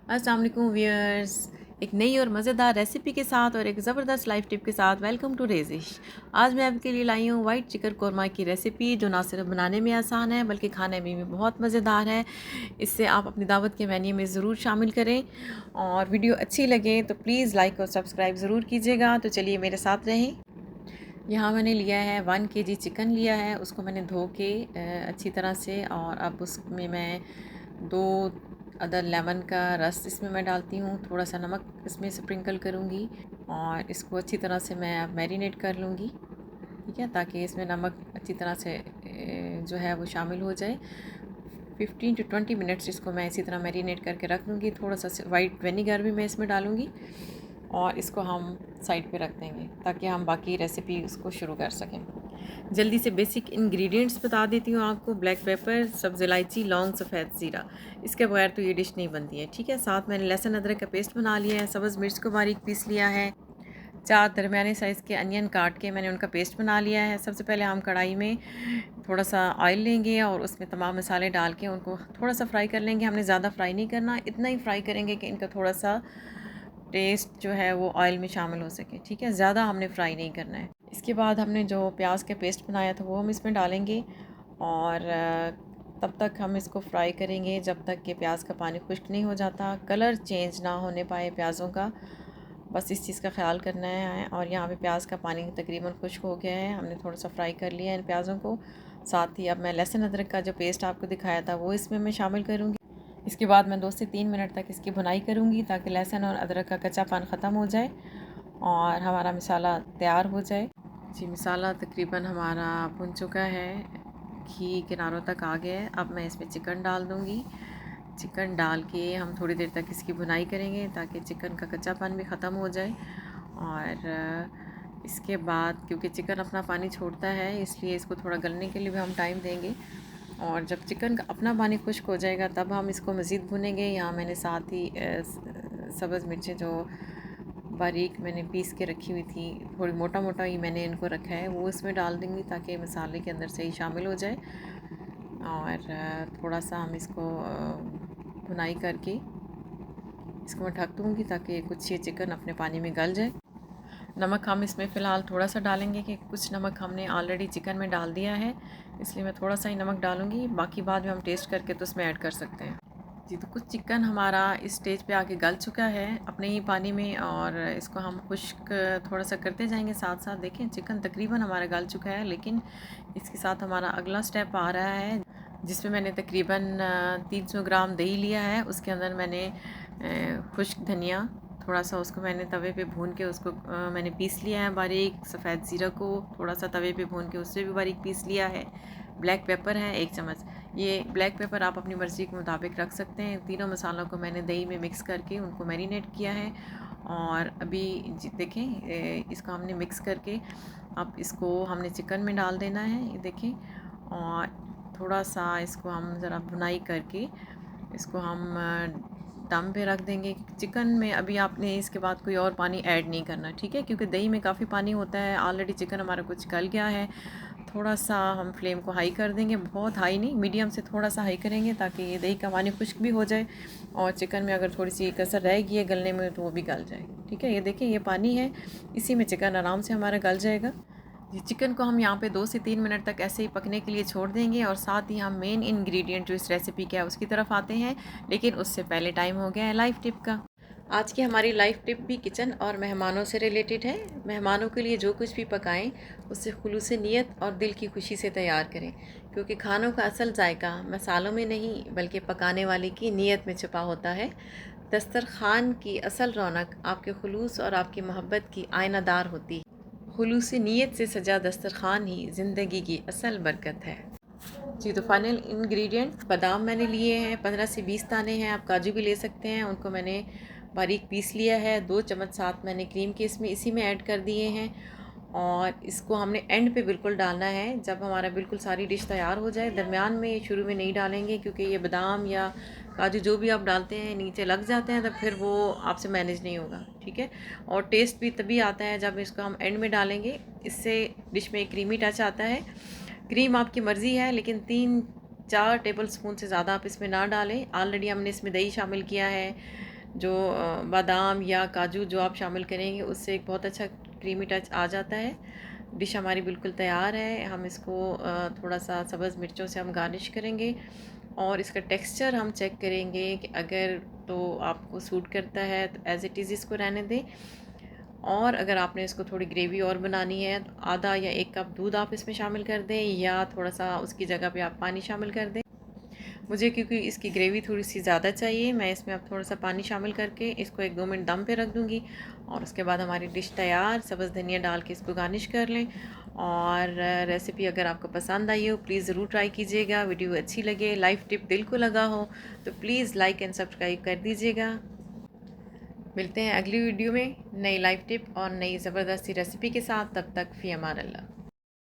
अस्सलाम वालेकुम व्यूअर्स, एक नई और मज़ेदार रेसिपी के साथ और एक ज़बरदस्त लाइफ टिप के साथ वेलकम टू रेजिश। आज मैं आपके लिए लाई हूँ वाइट चिकन कौरमा की रेसिपी, जो ना सिर्फ बनाने में आसान है बल्कि खाने में भी बहुत मज़ेदार है। इससे आप अपनी दावत के मेन्यू में ज़रूर शामिल करें और वीडियो अच्छी लगे तो प्लीज़ लाइक और सब्सक्राइब ज़रूर कीजिएगा। तो चलिए मेरे साथ रहें। यहाँ मैंने लिया है 1 kg चिकन लिया है, उसको मैंने धो के अच्छी तरह से, और अब उसमें मैं 2 अदर लेमन का रस इसमें मैं डालती हूँ, थोड़ा सा नमक इसमें स्प्रिंकल करूँगी और इसको अच्छी तरह से मैं अब मैरिनेट कर लूँगी। ठीक है, ताकि इसमें नमक अच्छी तरह से जो है वो शामिल हो जाए। 15 to 20 मिनट्स इसको मैं इसी तरह मैरिनेट करके रख दूँगी। थोड़ा सा वाइट विनेगर भी मैं इसमें डालूँगी और इसको हम साइड पे रख देंगे ताकि हम बाकी रेसिपी उसको शुरू कर सकें। जल्दी से बेसिक इंग्रेडिएंट्स बता देती हूँ आपको। ब्लैक पेपर, सब्ज़ इलायची, लौंग, सफ़ेद ज़ीरा। इसके बगैर तो ये डिश नहीं बनती है। ठीक है, साथ मैंने लहसुन अदरक का पेस्ट बना लिया है, सब्ज़ मिर्च को बारीक पीस लिया है, 4 दरमियाने साइज़ के अनियन काट के मैंने उनका पेस्ट बना लिया है। सबसे पहले हम कढ़ाई में थोड़ा सा ऑयल लेंगे और उसमें तमाम मसाले डाल के उनको थोड़ा सा फ्राई कर लेंगे। हमने ज़्यादा फ्राई नहीं करना, इतना ही फ्राई करेंगे कि इनका थोड़ा सा टेस्ट जो है वो ऑयल में शामिल हो सके। ठीक है, ज़्यादा हमने फ्राई नहीं करना है। इसके बाद हमने जो प्याज का पेस्ट बनाया था वो हम इसमें डालेंगे और तब तक हम इसको फ्राई करेंगे जब तक कि प्याज का पानी खुश्क नहीं हो जाता, कलर चेंज ना होने पाए प्याज़ों का। बस इस चीज़ का ख्याल करना है। और यहाँ पे प्याज का पानी तकरीबन खुश्क हो गया है, हमने थोड़ा सा फ्राई कर लिया है इन प्याज़ों को। साथ ही अब मैं लहसुन अदरक का जो पेस्ट आपको दिखाया था वो इसमें मैं शामिल करूँगी। इसके बाद मैं 2 से 3 मिनट तक इसकी भुनाई करूँगी ताकि लहसुन और अदरक का कच्चापन ख़त्म हो जाए और हमारा मसाला तैयार हो जाए। जी, मसाला तकरीबन हमारा भुन चुका है, घी किनारों तक आ गया है। अब मैं इसमें चिकन डाल दूँगी। चिकन डाल के हम थोड़ी देर तक इसकी भुनाई करेंगे ताकि चिकन का कच्चापन भी ख़त्म हो जाए। और इसके बाद क्योंकि चिकन अपना पानी छोड़ता है, इसलिए इसको थोड़ा गलने के लिए भी हम टाइम देंगे। और जब चिकन का अपना पानी खुश्क हो जाएगा तब हम इसको मज़ीद भुनेंगे। यहाँ मैंने साथ ही सब्ज़ मिर्चें जो बारीक मैंने पीस के रखी हुई थी, थोड़ी मोटा मोटा ही मैंने इनको रखा है, वो इसमें डाल दूँगी ताकि मसाले के अंदर से ही शामिल हो जाए। और थोड़ा सा हम इसको भुनाई करके इसको मैं ढक दूँगी ताकि कुछ ये चिकन अपने पानी में गल जाए। नमक हम इसमें फ़िलहाल थोड़ा सा डालेंगे कि कुछ नमक हमने ऑलरेडी चिकन में डाल दिया है, इसलिए मैं थोड़ा सा ही नमक डालूँगी, बाकी बाद में हम टेस्ट करके तो उसमें ऐड कर सकते हैं। जी, तो कुछ चिकन हमारा इस स्टेज पे आके गल चुका है अपने ही पानी में, और इसको हम खुश्क थोड़ा सा करते जाएंगे साथ साथ। देखें, चिकन तकरीबन हमारा गल चुका है, लेकिन इसके साथ हमारा अगला स्टेप आ रहा है जिसमें मैंने तकरीबन 300 ग्राम दही लिया है। उसके अंदर मैंने खुश्क धनिया थोड़ा सा, उसको मैंने तवे पे भून के उसको मैंने पीस लिया है बारीक। सफ़ेद ज़ीरा को थोड़ा सा तवे पे भून के उससे भी बारीक पीस लिया है। ब्लैक पेपर है 1 चम्मच। ये ब्लैक पेपर आप अपनी मर्ज़ी के मुताबिक रख सकते हैं। तीनों मसालों को मैंने दही में मिक्स करके उनको मैरिनेट किया है। और अभी देखें, इसको हमने मिक्स करके अब इसको हमने चिकन में डाल देना है, ये देखें। और थोड़ा सा इसको हम ज़रा भुनाई करके इसको हम दम पे रख देंगे। चिकन में अभी आपने इसके बाद कोई और पानी ऐड नहीं करना, ठीक है, क्योंकि दही में काफ़ी पानी होता है। ऑलरेडी चिकन हमारा कुछ गल गया है। थोड़ा सा हम फ्लेम को हाई कर देंगे, बहुत हाई नहीं, मीडियम से थोड़ा सा हाई करेंगे ताकि ये दही का पानी खुश्क भी हो जाए और चिकन में अगर थोड़ी सी कसर रहेगी है गलने में तो वो भी गल जाए। ठीक है, ये देखिए ये पानी है, इसी में चिकन आराम से हमारा गल जाएगा। ये चिकन को हम यहाँ पे 2 से 3 मिनट तक ऐसे ही पकने के लिए छोड़ देंगे। और साथ ही हम मेन इंग्रेडिएंट जो इस रेसिपी का है उसकी तरफ आते हैं, लेकिन उससे पहले टाइम हो गया है लाइव टिप का। आज की हमारी लाइव टिप भी किचन और मेहमानों से रिलेटेड है। मेहमानों के लिए जो कुछ भी पकाएं उससे खुलूस नियत और दिल की खुशी से तैयार करें, क्योंकि खानों का असल जायका मसालों में नहीं बल्कि पकाने वाले की नीयत में छुपा होता है। दस्तरखान की असल रौनक आपके खुलूस और आपकी मोहब्बत की आयनादार होती है। खुलूस नीयत से सजा दस्तरखान ही ज़िंदगी की असल बरकत है। जी, तो फाइनल इंग्रेडिएंट, बादाम मैंने लिए हैं 15 से 20 दाने हैं, आप काजू भी ले सकते हैं, उनको मैंने बारीक पीस लिया है। 2 चम्मच साथ मैंने क्रीम के इसमें इसी में ऐड कर दिए हैं। और इसको हमने एंड पे बिल्कुल डालना है जब हमारा बिल्कुल सारी डिश तैयार हो जाए। दरमियान में शुरू में नहीं डालेंगे, क्योंकि ये बादाम या काजू जो भी आप डालते हैं नीचे लग जाते हैं, तब फिर वो आपसे मैनेज नहीं होगा। ठीक है, और टेस्ट भी तभी आता है जब इसको हम एंड में डालेंगे, इससे डिश में एक क्रीमी टच आता है। क्रीम आपकी मर्ज़ी है, लेकिन 3-4 टेबल स्पून से ज़्यादा आप इसमें ना डालें। ऑलरेडी हमने इसमें दही शामिल किया है, जो बादाम या काजू जो आप शामिल करेंगे उससे एक बहुत अच्छा क्रीमी टच आ जाता है। डिश हमारी बिल्कुल तैयार है। हम इसको थोड़ा सा सब्ज़ मिर्चों से हम गार्निश करेंगे और इसका टेक्सचर हम चेक करेंगे कि अगर तो आपको सूट करता है तो एज़ इट इज़ इसको रहने दें, और अगर आपने इसको थोड़ी ग्रेवी और बनानी है तो आधा या 1 कप दूध आप इसमें शामिल कर दें, या थोड़ा सा उसकी जगह पे आप पानी शामिल कर दें। मुझे क्योंकि इसकी ग्रेवी थोड़ी सी ज़्यादा चाहिए, मैं इसमें अब थोड़ा सा पानी शामिल करके इसको 1-2 मिनट दम पे रख दूँगी और उसके बाद हमारी डिश तैयार। सब्ज़ धनिया डाल के इसको गार्निश कर लें। और रेसिपी अगर आपको पसंद आई हो प्लीज़ ज़रूर ट्राई कीजिएगा। वीडियो अच्छी लगे, लाइफ टिप दिल को लगा हो तो प्लीज़ लाइक एंड सब्सक्राइब कर दीजिएगा। मिलते हैं अगली वीडियो में नई लाइफ टिप और नई ज़बरदस्ती रेसिपी के साथ। तब तक फ़ी अमान अल्लाह।